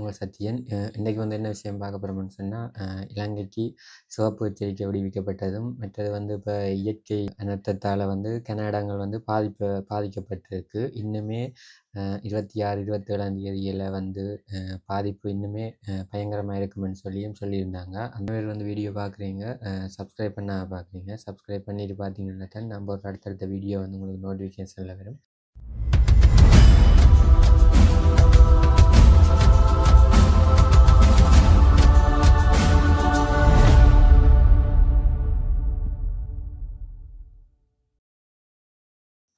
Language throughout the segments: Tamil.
உங்கள் சத்தியன். இன்றைக்கு வந்து என்ன விஷயம் பார்க்க போகிறோம்னு சொன்னால், இலங்கைக்கு சிவப்பு எச்சரிக்கை விடுவிக்கப்பட்டதும், மற்றது வந்து இப்போ இயற்கை அனர்த்தத்தால் வந்து கனடாங்கள் வந்து பாதிக்கப்பட்டிருக்கு. இன்னுமே 26, 27ஆம் தேதியில் வந்து பாதிப்பு இன்னுமே பயங்கரமாக இருக்குமென்னு சொல்லியிருந்தாங்க. அந்த மாதிரி வந்து வீடியோ பார்க்குறீங்க, சப்ஸ்கிரைப் பண்ண பார்க்குறீங்க. சப்ஸ்கிரைப் பண்ணிட்டு பார்த்தீங்கன்னா தான் நம்ம ஒரு அடுத்தடுத்த வீடியோ வந்து உங்களுக்கு நோட்டிஃபிகேஷனில் வரும்.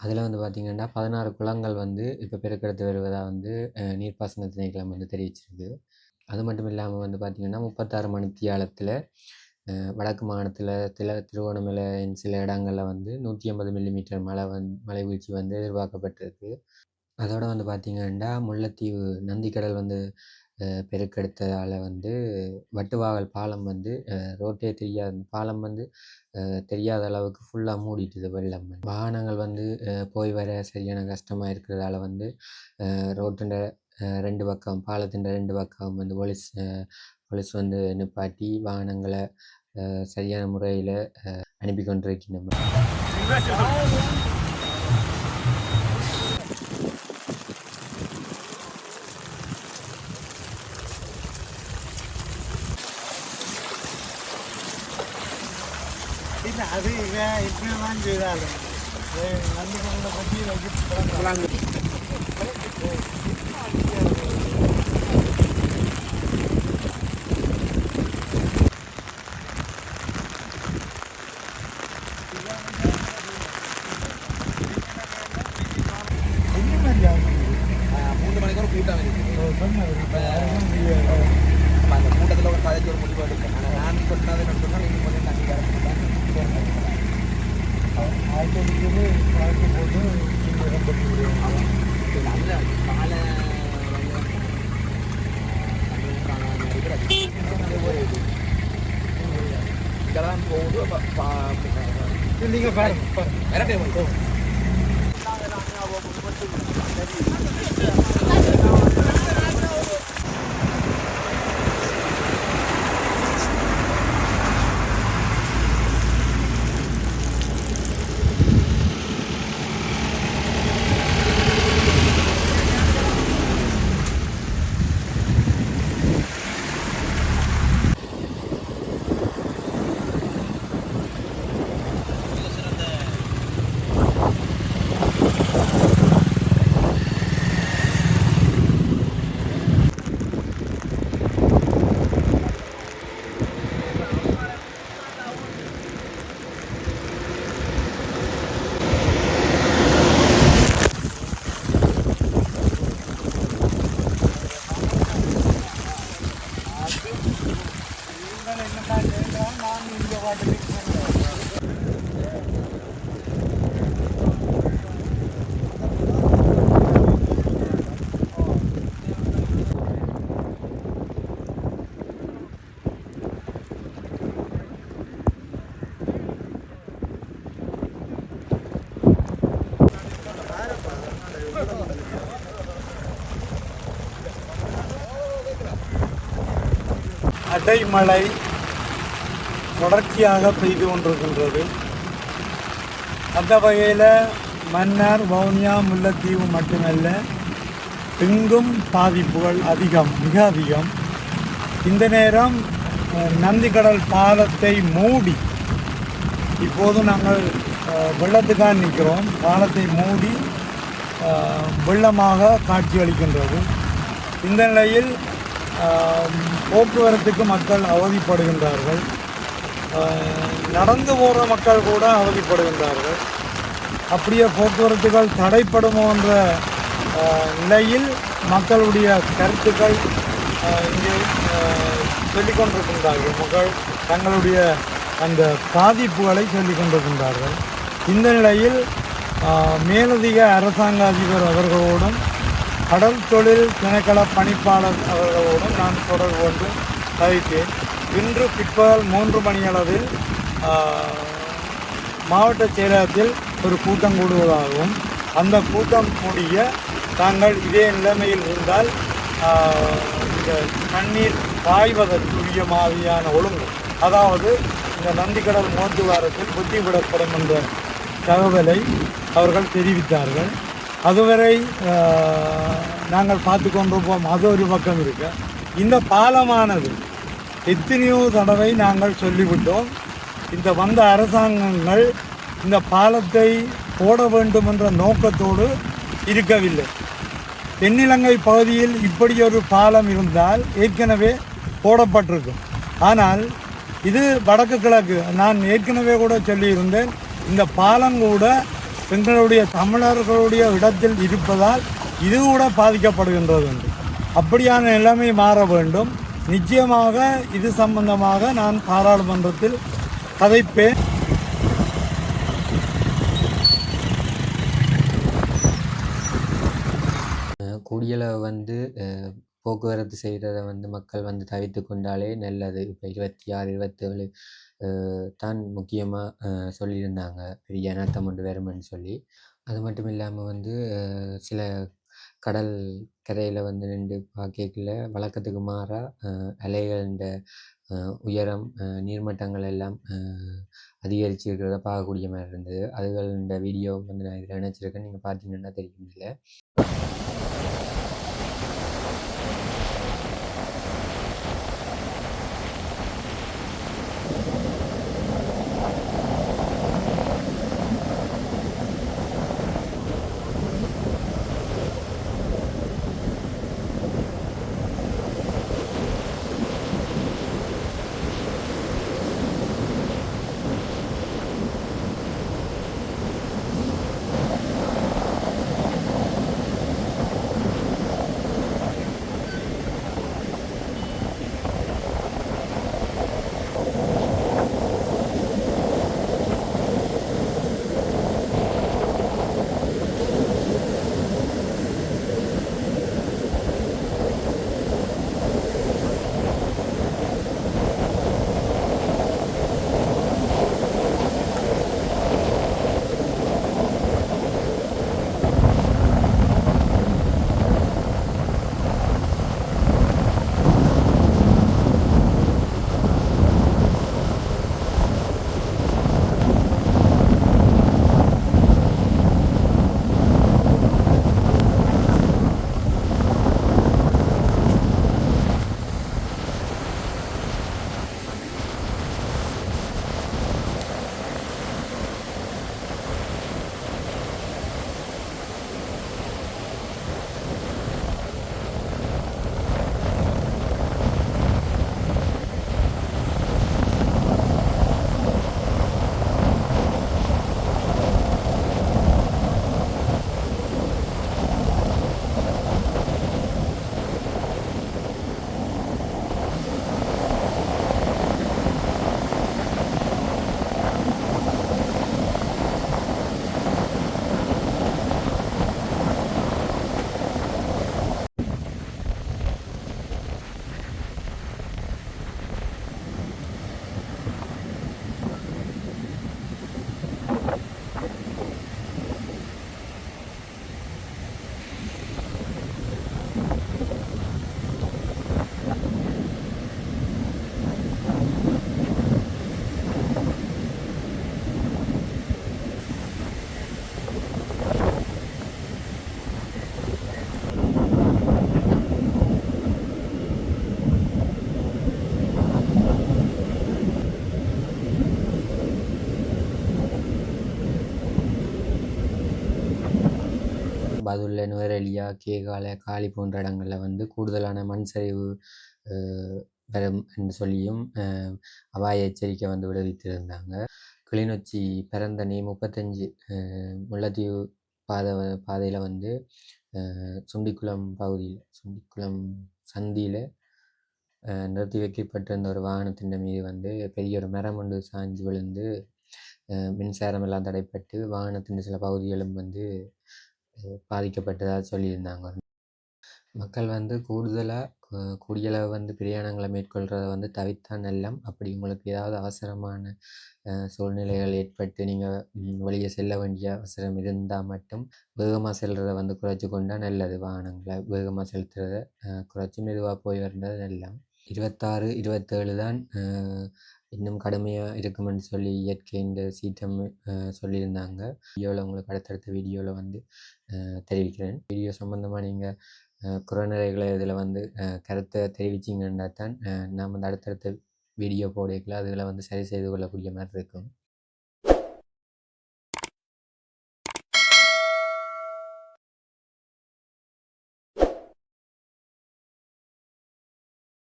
அதில் வந்து பார்த்திங்கன்னா 16 குளங்கள் வந்து இப்போ பெருக்கெடுத்து வருவதாக வந்து நீர்ப்பாசன திணைக்களம் வந்து தெரிவிச்சிருக்கு. அது மட்டும் இல்லாமல் வந்து பார்த்திங்கன்னா 36 மணித்தியாலத்தில் வடக்கு மாகாணத்தில் திருவோணமலையின் சில இடங்களில் வந்து 150 மில்லிமீட்டர் மழை வீழ்ச்சி வந்து எதிர்பார்க்கப்பட்டிருக்கு. அதோடு வந்து பார்த்திங்கன்னா முல்லைத்தீவு நந்திக்கடல் வந்து பெருக்கெடுத்ததால் வந்து வட்டுவாகல் பாலம் வந்து ரோட்டே தெரியாத பாலம் வந்து தெரியாத அளவுக்கு ஃபுல்லாக மூடிட்டுது வெள்ளம். வாகனங்கள் வந்து போய் வர சரியான கஷ்டமாக இருக்கிறதால வந்து ரோட்டுண்ட 2 பக்கம் பாலத்தின் 2 பக்கம் வந்து போலீஸ் வந்து நிப்பாட்டி வாகனங்களை சரியான முறையில் அனுப்பி கொண்டிருக்கின்றோம். அது இப்படிதான் செய்தாலும் நந்திக்கடலை பற்றி வைக்க கூட்டம் அந்த கூட்டத்தில் ஒரு கதைக்கு ஒரு முடிவு எடுப்பேன். ஆனால் நான் சொன்னது என்ன சொன்னால் நீங்கள் கொஞ்சம் தண்ணி நல்ல காலை இதெல்லாம் போகுது. நீங்கள் மிரட்டே அடைமழை தொடர்ச்சியாக பெய்து கொண்டிருக்கின்றது. அந்த வகையில் மன்னார், வவுனியா, முல்லைத்தீவு மட்டுமல்ல, எங்கும் பாதிப்புகள் மிக அதிகம். இந்த நேரம் நந்திக்கடல் பாலத்தை மூடி இப்போது நாங்கள் வெள்ளத்துக்காக நிற்கிறோம். பாலத்தை மூடி வெள்ளமாக காட்சியளிக்கின்றது. இந்த நிலையில் போக்குவரத்துக்கு மக்கள் அவதிப்படுகின்றார்கள். நடந்து போகிற மக்கள் கூட அவதிப்படுகின்றார்கள். அப்படியே போக்குவரத்துகள் தடைப்படுமோ என்ற நிலையில் மக்களுடைய கருத்துக்கள் இங்கே சொல்லிக்கொண்டிருக்கின்றார்கள். மக்கள் தங்களுடைய அந்த பாதிப்புகளை சொல்லிக் கொண்டிருக்கின்றார்கள். இந்த நிலையில் மேலதிக அரசாங்க அதிபர் அவர்களோடும் கடல் தொழில் திணைக்கள பணிப்பாளர் அவர்களோடும் நான் தொடர்பு கொண்டு கதைத்தேன். இன்று பிற்பகல் 3 மணியளவில் மாவட்ட செயலகத்தில் ஒரு கூட்டம் கூடுவதாகவும் அந்த கூட்டம் கூடிய தாங்கள் இதே நிலைமையில் இருந்தால் இந்த தண்ணீர் பாய்வதற்குரிய மாதிரியான ஒழுங்கு, அதாவது இந்த நந்திக்கடல் மோத்துவாரத்தில் புத்திவிடப்படும் என்ற தகவலை அவர்கள் தெரிவித்தார்கள். அதுவரை நாங்கள் பார்த்து கொண்டிருப்போம். அது ஒரு பக்கம் இருக்கு. இந்த பாலமானது எத்தனையோ தடவை நாங்கள் சொல்லிவிட்டோம். இந்த வந்த அரசாங்கங்கள் இந்த பாலத்தை போட வேண்டும் என்ற நோக்கத்தோடு இருக்கவில்லை. தென்னிலங்கை பகுதியில் இப்படி ஒரு பாலம் இருந்தால் ஏற்கனவே போடப்பட்டிருக்கும். ஆனால் இது வடக்கு கிழக்கு. நான் ஏற்கனவே கூட சொல்லியிருந்தேன், இந்த பாலம் கூட எங்களுடைய தமிழர்களுடைய இடத்தில் இருப்பதால் இது கூட பாதிக்கப்படுகின்றது என்று. அப்படியான நிலைமை மாற வேண்டும். நிச்சயமாக இது சம்பந்தமாக நான் பாராளுமன்றத்தில் கதைப்பேன். கூடியளவு வந்து போக்குவரத்து செய்கிறத வந்து மக்கள் வந்து தவிர்த்து கொண்டாலே நல்லது. இப்போ 26, 27 தான் முக்கியமாக சொல்லியிருந்தாங்க, பெரிய அனர்த்தம் ஒன்று வருமென்னு சொல்லி. அது மட்டும் இல்லாமல் வந்து சில கடல் கரையில் வந்து நின்று பார்க்கல வழக்கத்துக்கு மாறாக அலைகள உயரம், நீர்மட்டங்கள் எல்லாம் அதிகரிச்சிருக்கிறத பார்க்கக்கூடிய மாதிரி இருந்தது. அதுகள வீடியோ வந்து நான் இதில் நினச்சிருக்கேன். நீங்கள் பார்த்தீங்கன்னா தெரியும். இல்லை பதுளை, நுவரெலியா, கேகாலை, காலி போன்ற இடங்களில் வந்து கூடுதலான மண் சரிவு வரும் என்று சொல்லியும் அபாய எச்சரிக்கை வந்து விடுவித்திருந்தாங்க. கிளிநொச்சி பரந்தனை 35 முல்லைத்தீவு பாதையில் வந்து சுண்டிக்குளம் பகுதியில், சுண்டிக்குளம் சந்தியில் நிறுத்தி வைக்கப்பட்டிருந்த ஒரு வாகனத்தின் மீது வந்து பெரிய ஒரு மரம் ஒன்று சாய்ஞ்சு விழுந்து மின்சாரம் எல்லாம் தடைப்பட்டு வாகனத்தின் சில பகுதிகளும் வந்து பாதிக்கப்பட்டதாக சொல்லியிருந்தாங்க. மக்கள் வந்து கூடுதலாக கூடியளவு வந்து பிரயாணங்களை மேற்கொள்கிறத வந்து தவிர்த்தா நல்லம். அப்படி உங்களுக்கு ஏதாவது அவசரமான சூழ்நிலைகள் ஏற்பட்டு நீங்கள் வெளியே செல்ல வேண்டிய அவசரம் இருந்தால் மட்டும் வேகமாக செல்றதை வந்து குறைச்சி கொண்டா நல்லது. வாகனங்களை வேகமாக செலுத்துறத குறைச்சி மெதுவாக போய் வர்றது நல்லம். 26, 27 தான் இன்னும் கடுமையாக இருக்குமென்னு சொல்லி இயற்கையின் சீற்றம் சொல்லியிருந்தாங்க. வீடியோவில் உங்களுக்கு அடுத்தடுத்த வீடியோவில் வந்து தெரிவிக்கிறேன். வீடியோ சம்மந்தமாக நீங்கள் குறைநிறைகளை இதில் வந்து கருத்தை தெரிவிச்சிங்கன்னா தான் நாம் வந்து அடுத்தடுத்த வீடியோ போடையில் அதில் வந்து சரி செய்து கொள்ளக்கூடிய மாதிரி இருக்கும்.